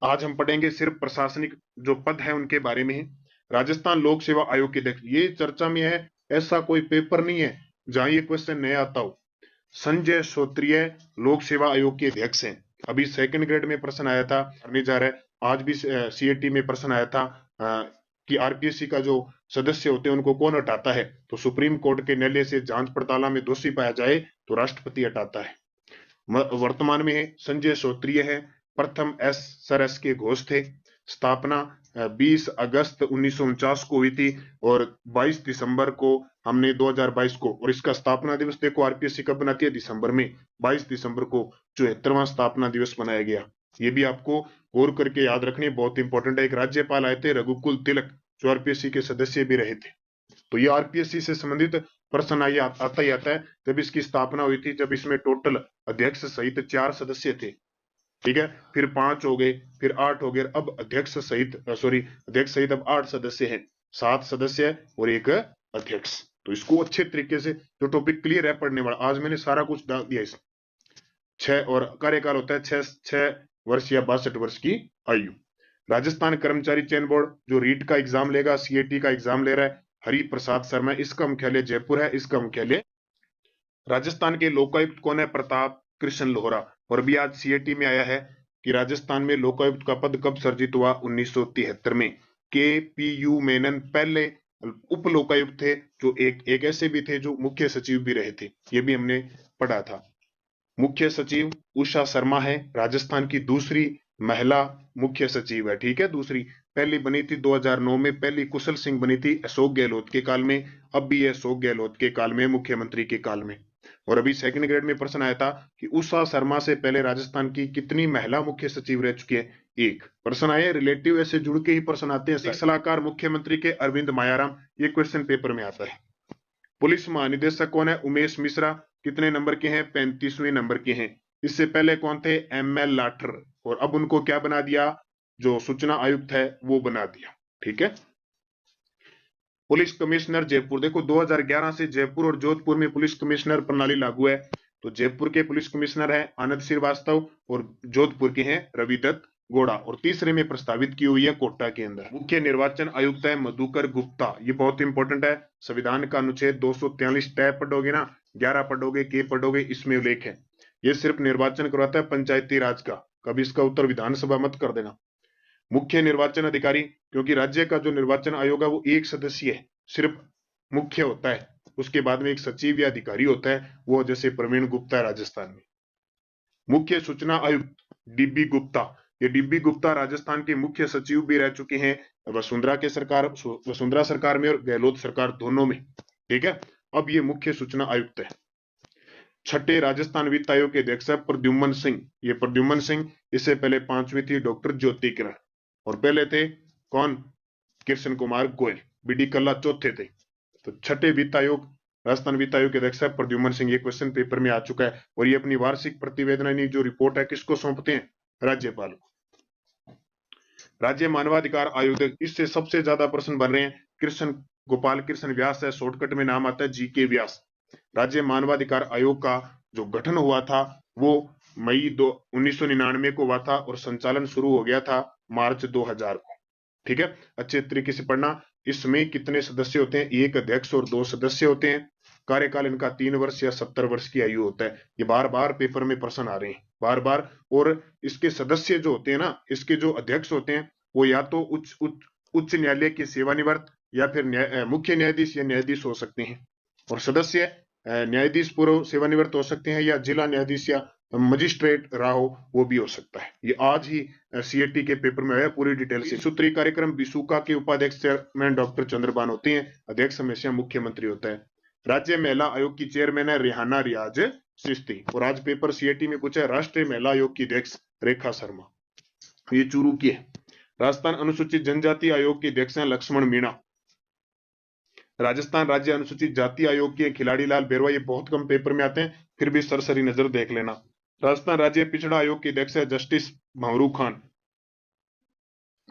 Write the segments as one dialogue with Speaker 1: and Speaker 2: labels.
Speaker 1: आज हम पढ़ेंगे सिर्फ प्रशासनिक जो पद है उनके बारे में है। राजस्थान लोक सेवा आयोग के अध्यक्ष, ये चर्चा में है, ऐसा कोई पेपर नहीं है जहां ये क्वेश्चन नहीं आता हो। संजय श्रोत्रिय लोक सेवा आयोग के अध्यक्ष हैं। अभी सेकंड ग्रेड में प्रश्न आया था, नहीं जा रहा है। आज भी सीएटी में प्रश्न आया था कि आरपीएससी का जो सदस्य होते हैं उनको कौन हटाता है, तो सुप्रीम कोर्ट के न्यायालय से जांच पड़ताल में दोषी पाया जाए तो राष्ट्रपति हटाता है। वर्तमान में है संजय श्रोत्रिय है। प्रथम सर एस के घोष थे। स्थापना 20 अगस्त 1949 को हुई थी और 22 दिसंबर को हमने 2022 को, और इसका स्थापना दिवस देखो आरपीएससी कब बनाती है, दिसंबर में 22 दिसंबर को 74वां स्थापना दिवस मनाया गया। ये भी आपको गौर करके याद रखने बहुत इंपॉर्टेंट है। एक राज्यपाल आए थे रघुकुल तिलक, जो आरपीएससी के सदस्य भी रहे थे। तो ये आरपीएससी से संबंधित प्रश्न आता ही आता है। जब इसकी स्थापना हुई थी, जब इसमें टोटल अध्यक्ष सहित 4 सदस्य थे, ठीक है, फिर 5 हो गए, फिर 8 हो गए, अब अध्यक्ष सहित अब 8 सदस्य हैं, 7 सदस्य और एक अध्यक्ष। तो इसको अच्छे तरीके से, जो टॉपिक क्लियर है पढ़ने वाला, आज मैंने सारा कुछ डाल दिया इसमें। 6 और कार्यकाल होता है 6 वर्ष या 62 वर्ष की आयु। राजस्थान कर्मचारी चयन बोर्ड जो रीट का एग्जाम लेगा, सीएटी का एग्जाम ले रहा है, हरि प्रसाद शर्मा, इसका मुख्यालय जयपुर है, इसका मुख्यालय। राजस्थान के लोकायुक्त कौन है, प्रताप कृष्ण लोहरा। और भी आज सीएटी में आया है कि राजस्थान में लोकायुक्त का पद कब सर्जित हुआ, 1973 में। के पी यू मेनन पहले उप लोकायुक्त थे, जो एक ऐसे भी थे जो मुख्य सचिव भी रहे थे, ये भी हमने पढ़ा था। मुख्य सचिव उषा शर्मा है, राजस्थान की दूसरी महिला मुख्य सचिव है, ठीक है, दूसरी। पहली बनी थी 2009 में, पहली कुशल सिंह बनी थी अशोक गहलोत के काल में, अब भी है अशोक गहलोत के काल में, मुख्यमंत्री के काल में। और अभी सेकंड ग्रेड में प्रश्न आया था कि उषा शर्मा से पहले राजस्थान की कितनी महिला मुख्य सचिव रह चुकी है, एक। प्रश्न आए रिलेटिव, ऐसे जुड़ के ही प्रश्न आते हैं। सलाहकार मुख्यमंत्री के अरविंद मायाराम, ये क्वेश्चन पेपर में आता है। पुलिस महानिदेशक कौन है, उमेश मिश्रा, कितने नंबर के हैं, 35वें नंबर के हैं। इससे पहले कौन थे, एमएल लाठर, और अब उनको क्या बना दिया, जो सूचना आयुक्त है वो बना दिया, ठीक है। पुलिस कमिश्नर जयपुर, देखो 2011 से जयपुर और जोधपुर में पुलिस कमिश्नर प्रणाली लागू है। तो जयपुर के पुलिस कमिश्नर है आनंद श्रीवास्तव और जोधपुर के हैं रविदत्त गोड़ा, और तीसरे में प्रस्तावित की हुई है कोटा के अंदर। मुख्य निर्वाचन आयुक्त है मधुकर गुप्ता, ये बहुत इंपॉर्टेंट है। संविधान का अनुच्छेद 243 तय पढ़ोगे ना, 11 पढ़ोगे, के पढ़ोगे, इसमें उल्लेख है। ये सिर्फ निर्वाचन करवाता है पंचायती राज का, कभी इसका उत्तर विधानसभा मत कर देना। मुख्य निर्वाचन अधिकारी, क्योंकि राज्य का जो निर्वाचन आयोग है वो एक सदस्य है, सिर्फ मुख्य होता है, उसके बाद में एक सचिव या अधिकारी होता है, वो जैसे प्रवीण गुप्ता है राजस्थान में। मुख्य सूचना आयुक्त डीबी गुप्ता, ये डीबी गुप्ता राजस्थान के मुख्य सचिव भी रह चुके हैं वसुंधरा सरकार में और गहलोत सरकार दोनों में, ठीक है। अब ये मुख्य सूचना आयुक्त है। छठे राजस्थान वित्त आयोग के अध्यक्ष है प्रद्युम्न सिंह, ये प्रद्युम्न सिंह, इससे पहले 5वीं थी डॉक्टर ज्योति किरण, और पहले थे कौन, कृष्ण कुमार गोयल, बीडी कल्ला चौथे थे। तो छठे वित्त आयोग, राजस्थान वित्त आयोग के अध्यक्ष है प्रद्युम्न सिंह, ये क्वेश्चन पेपर में आ चुका है। और ये अपनी वार्षिक प्रतिवेदन यानी जो रिपोर्ट है किसको सौंपते हैं, राज्यपाल को। राज्य मानवाधिकार आयोग, इससे सबसे ज्यादा प्रश्न बन रहे हैं। कृष्ण गोपाल कृष्ण व्यास है, शॉर्टकट में नाम आता है जीके व्यास। राज्य मानवाधिकार आयोग का जो गठन हुआ था वो मई 1999 को हुआ था और संचालन शुरू हो गया था मार्च 2000 को, ठीक है। अच्छे तरीके से पढ़ना। इसमें कितने सदस्य होते हैं, एक अध्यक्ष और 2 सदस्य होते हैं। कार्यकाल इनका 3 वर्ष या 70 वर्ष की आयु होता है। ये बार बार पेपर में प्रश्न आ रहे हैं, बार बार। और इसके सदस्य जो होते हैं ना, इसके जो अध्यक्ष होते हैं वो या तो उच्च न्यायालय के सेवानिवृत्त या फिर मुख्य न्यायाधीश या न्यायाधीश हो सकते हैं। और सदस्य न्यायाधीश पूर्व सेवानिवृत्त हो सकते हैं, या जिला न्यायाधीश या मजिस्ट्रेट रहा हो वो भी हो सकता है। ये आज ही सीएटी के पेपर में आया पूरी डिटेल से। सूत्री कार्यक्रम विसुका के उपाध्यक्ष चेयरमैन डॉक्टर चंद्रबान होते हैं, अध्यक्ष हमेशा मुख्यमंत्री होता है। राज्य महिला आयोग की चेयरमैन है रेहाना रियाज चिश्ती, और आज पेपर सीएटी में पूछा है राष्ट्रीय महिला आयोग की अध्यक्ष रेखा शर्मा, ये चूरू की है। राजस्थान अनुसूचित जनजाति आयोग के अध्यक्ष हैं लक्ष्मण मीणा। राजस्थान राज्य अनुसूचित जाति आयोग के खिलाड़ी लाल बेरवा, ये बहुत कम पेपर में आते हैं, फिर भी सरसरी नजर देख लेना। राजस्थान राज्य पिछड़ा आयोग के अध्यक्ष है जस्टिस भंवरू खान।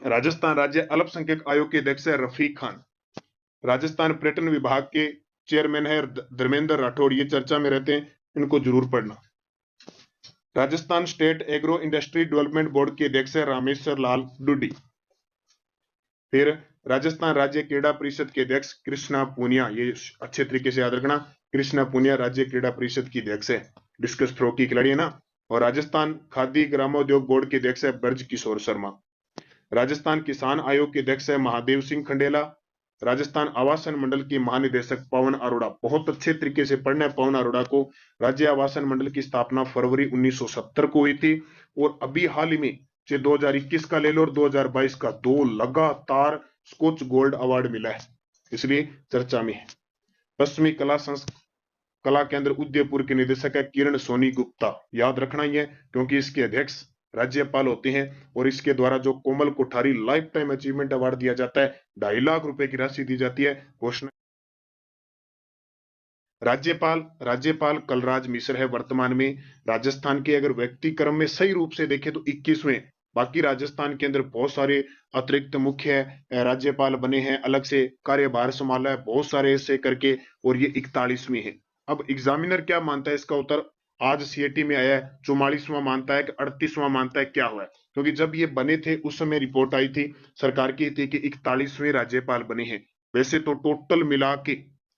Speaker 1: राजस्थान राज्य अल्पसंख्यक आयोग के अध्यक्ष है रफीक खान। राजस्थान पर्यटन विभाग के चेयरमैन है धर्मेंद्र राठौड़, ये चर्चा में रहते हैं, इनको जरूर पढ़ना। Rajasthan state agro industry development board के अध्यक्ष है रामेश्वर लाल डुडी। फिर राजस्थान राज्य क्रीड़ा परिषद के अध्यक्ष कृष्णा पूनिया, ये अच्छे तरीके से याद रखना, कृष्णा पूनिया राज्य क्रीड़ा परिषद की अध्यक्ष है, डिस्कस थ्रो की खिलाड़ी है ना। और राजस्थान खादी ग्रामोद्योग बोर्ड के अध्यक्ष है ब्रज किशोर शर्मा। राजस्थान किसान आयोग के अध्यक्ष है महादेव सिंह खंडेला। राजस्थान आवासन मंडल के महानिदेशक पवन अरोड़ा, बहुत अच्छे तरीके से पढ़ना है पवन अरोड़ा को। राज्य आवासन मंडल की स्थापना फरवरी 1970 को हुई थी और अभी हाल ही में 2021 का ले लो और 2022 का 2 लगातार स्कॉच गोल्ड अवार्ड मिला है, इसलिए चर्चा में है। पश्चिमी कला केंद्र उदयपुर के निदेशक है किरण सोनी गुप्ता, याद रखना ही है क्योंकि इसके अध्यक्ष राज्यपाल होते हैं और इसके द्वारा जो Komal Kothari lifetime achievement award दिया जाता है, 2.5 लाख रुपए की राशि दी जाती है। घोषणा राज्यपाल कलराज मिश्र है वर्तमान में राजस्थान के। अगर व्यक्ति क्रम में सही रूप से देखें तो 21वें, बाकी राजस्थान के अंदर बहुत सारे अतिरिक्त मुख्य राज्यपाल बने हैं, अलग से कार्यभार संभाला है बहुत सारे ऐसे करके, और ये 41वीं है। अब एग्जामिनर क्या मानता है इसका उत्तर आज सीएटी में आया है, 44वां मानता है कि 38वां मानता है, क्या हुआ है? क्योंकि जब ये बने थे उस समय रिपोर्ट आई थी सरकार की थी कि 41वें राज्यपाल बने हैं। वैसे तो टोटल मिला के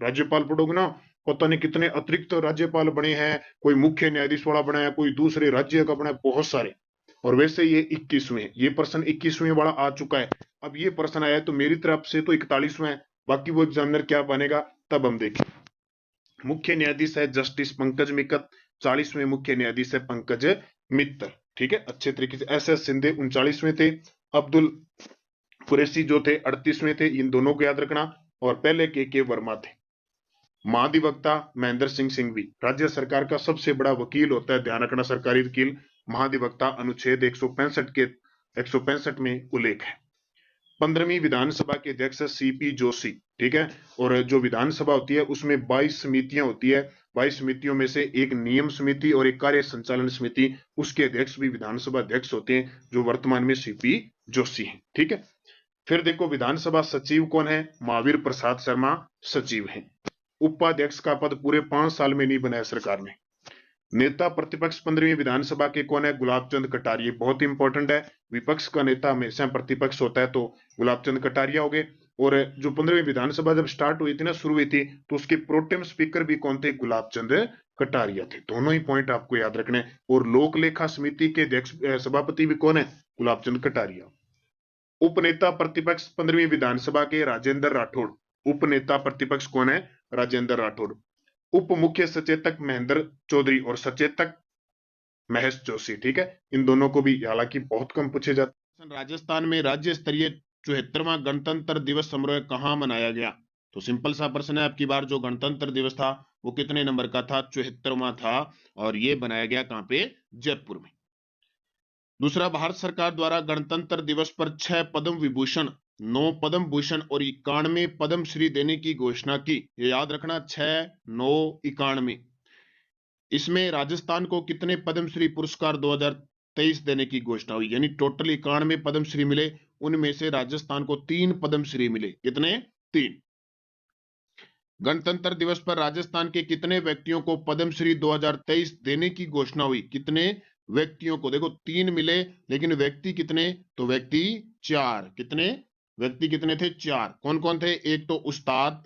Speaker 1: राज्यपाल पढ़ोगे ना, पता नहीं कितने अतिरिक्त राज्यपाल बने हैं, कोई मुख्य न्यायाधीश वाला बना है, कोई दूसरे राज्य का बना है, बहुत सारे। और वैसे ये 21वें है, ये प्रश्न 21वें वाला आ चुका है। अब ये प्रश्न आया तो मेरी तरफ से तो 41वां है, बाकी वो एग्जामिनर क्या बनेगा तब हम देखें। मुख्य न्यायाधीश है जस्टिस पंकज मित्तल, 40वें मुख्य न्यायाधीश है पंकज मित्तल, ठीक है अच्छे तरीके से। एस सिंधे 39वें थे, अब्दुल कुरैशी जो थे 38वें थे, इन दोनों को याद रखना। और पहले के वर्मा थे। महाधिवक्ता महेंद्र सिंह सिंघवी राज्य सरकार का सबसे बड़ा वकील होता है, ध्यान रखना सरकारी वकील महाधिवक्ता, अनुच्छेद 165 में उल्लेख है। 15वीं विधानसभा के अध्यक्ष सीपी जोशी, ठीक है। और जो विधानसभा होती है उसमें 22 समितियां होती है, 22 समितियों में से एक नियम समिति और एक कार्य संचालन समिति, उसके अध्यक्ष भी विधानसभा अध्यक्ष होते हैं जो वर्तमान में सीपी जोशी हैं, ठीक है। फिर देखो विधानसभा सचिव कौन है, महावीर प्रसाद शर्मा सचिव हैं। उपाध्यक्ष का पद पूरे 5 साल में नहीं बनाया सरकार ने। नेता प्रतिपक्ष 15वीं विधानसभा के कौन है, गुलाब चंद कटारिया, बहुत इंपॉर्टेंट है। विपक्ष का नेता हमेशा प्रतिपक्ष होता है तो गुलाब चंद कटारिया हो गए। और जो 15वीं विधानसभा जब स्टार्ट हुई थी ना, शुरू हुई थी, तो उसके प्रोटेम स्पीकर भी कौन थे, गुलाब चंद कटारिया थे। दोनों ही पॉइंट आपको याद रखने। और लोक लेखा समिति के अध्यक्ष सभापति भी कौन है, गुलाब चंद कटारिया। उपनेता प्रतिपक्ष 15वीं विधानसभा के राजेंद्र राठौड़, उपनेता प्रतिपक्ष कौन है, राजेंद्र राठौड़। उप मुख्य सचेतक महेंद्र चौधरी और सचेतक महेश जोशी, ठीक है। इन दोनों को भी हालांकि बहुत कम पूछे जाते हैं। राजस्थान में राज्य स्तरीय 74वां गणतंत्र दिवस समारोह कहां मनाया गया? तो सिंपल सा प्रश्न है, आपकी बार जो गणतंत्र दिवस था वो कितने नंबर का था, 74वां था, और ये बनाया गया कहां पे, जयपुर में। दूसरा, भारत सरकार द्वारा गणतंत्र दिवस पर 6 पद्म विभूषण, 9 पद्म भूषण और 91 पद्म श्री देने की घोषणा की। ये याद रखना, 6, 9, 91। इसमें राजस्थान को कितने पद्म श्री पुरस्कार 2023 देने की घोषणा हुई, यानी टोटल 91 पद्म श्री मिले, उनमें से राजस्थान को 3 पद्म श्री मिले। कितने, 3। गणतंत्र दिवस पर राजस्थान के कितने व्यक्तियों को पद्म श्री 2023 देने की घोषणा हुई? कितने व्यक्तियों को? देखो 3 मिले, लेकिन व्यक्ति कितने, तो व्यक्ति 4। कितने व्यक्ति, कितने थे, 4। कौन कौन थे? एक तो उस्ताद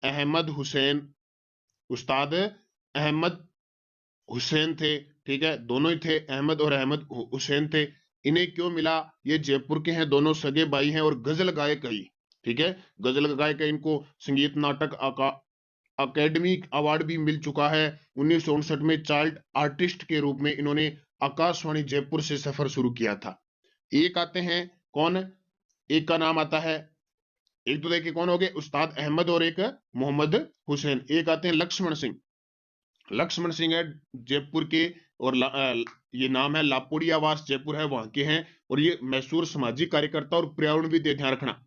Speaker 1: अहमद हुसैन, उस्ताद अहमद हुसैन थे, ठीक है, दोनों ही थे, अहमद और अहमद हुसैन थे। इन्हें क्यों मिला? ये जयपुर के हैं, दोनों सगे भाई हैं और गजल गायक है, ठीक है, गजल गायक है। इनको संगीत नाटक अकेडमी अवार्ड भी मिल चुका है। 1959 में चाइल्ड आर्टिस्ट के रूप में इन्होंने आकाशवाणी जयपुर से सफर शुरू किया था। एक आते हैं कौन, एक का नाम आता है, एक तो देखिए कौन हो गए, उस्ताद अहमद और एक मोहम्मद हुसैन। एक आते हैं लक्ष्मण सिंह, लक्ष्मण सिंह है जयपुर के, और ये नाम है लापोड़ी आवास जयपुर है, वहां के हैं, और ये मशहूर सामाजिक कार्यकर्ता और पर्यावरणविद, ध्यान रखना।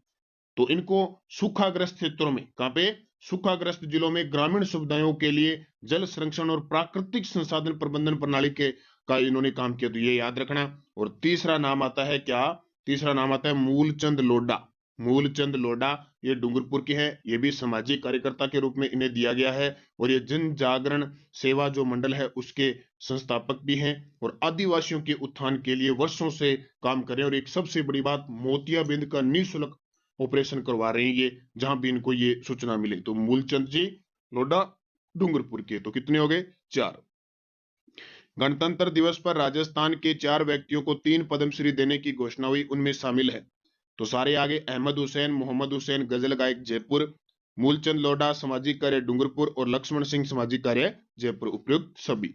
Speaker 1: तो इनको सूखाग्रस्त क्षेत्रों में, कहां पे, सूखाग्रस्त जिलों में ग्रामीण सुविधाओं के लिए जल संरक्षण और प्राकृतिक संसाधन प्रबंधन प्रणाली के का इन्होंने काम किया, तो ये याद रखना। और तीसरा नाम आता है क्या, तीसरा नाम आता है मूलचंद लोढ़ा। मूलचंद लोढ़ा ये डूंगरपुर के हैं, ये भी सामाजिक कार्यकर्ता के रूप में इन्हें दिया गया है और ये जन जागरण सेवा जो मंडल है उसके संस्थापक भी हैं और आदिवासियों के उत्थान के लिए वर्षों से काम कर रहे हैं। और एक सबसे बड़ी बात, मोतियाबिंद का निःशुल्क ऑपरेशन करवा रहे हैं ये, जहां भी इनको ये सूचना मिले। तो मूलचंद जी लोढ़ा डूंगरपुर के, तो कितने हो गए? 4। गणतंत्र दिवस पर राजस्थान के 4 व्यक्तियों को 3 पद्मश्री देने की घोषणा हुई, उनमें शामिल है, तो सारे आगे, अहमद हुसैन, मोहम्मद हुसैन गजल गायक जयपुर, मूलचंद लोढ़ा सामाजिक कार्य डूंगरपुर और लक्ष्मण सिंह सामाजिक कार्य जयपुर, उपयुक्त सभी।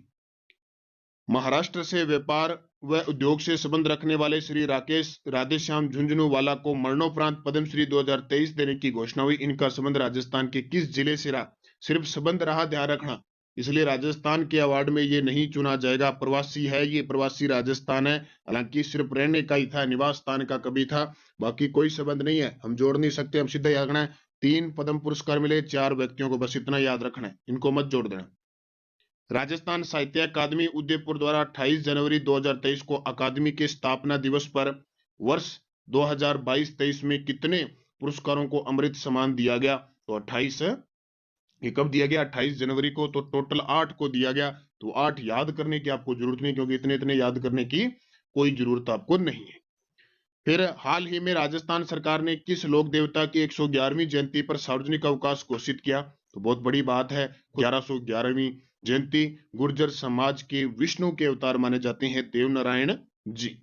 Speaker 1: महाराष्ट्र से व्यापार व उद्योग से संबंध रखने वाले श्री राकेश राधेश्याम झुंझुनूवाला को मरणोपरांत पद्मश्री 2023 देने की घोषणा हुई। इनका संबंध राजस्थान के किस जिले से रहा? सिर्फ संबंध रहा, ध्यान रखना, इसलिए राजस्थान के अवार्ड में ये नहीं चुना जाएगा। प्रवासी है, ये प्रवासी राजस्थान है, हालांकि सिर्फ रहने का ही था, निवास स्थान का कभी था, बाकी कोई संबंध नहीं है, हम जोड़ नहीं सकते, हम सीधा याद रखना है। 3 पद्म पुरस्कार मिले 4 व्यक्तियों को, बस इतना याद रखना है, इनको मत जोड़ देना। राजस्थान साहित्य अकादमी उदयपुर द्वारा 28 जनवरी 2023 को अकादमी के स्थापना दिवस पर वर्ष 2022-23 में कितने पुरस्कारों को अमृत सम्मान दिया गया? तो 28, ये कब दिया गया? 28 जनवरी को, तो टोटल 8 को दिया गया। तो 8 याद करने की आपको जरूरत नहीं, क्योंकि इतने इतने याद करने की कोई जरूरत आपको नहीं है। फिर हाल ही में राजस्थान सरकार ने किस लोक देवता की 111वीं जयंती पर सार्वजनिक अवकाश घोषित किया? तो बहुत बड़ी बात है, 1111वीं जयंती। गुर्जर समाज के विष्णु के अवतार माने जाते हैं देवनारायण जी।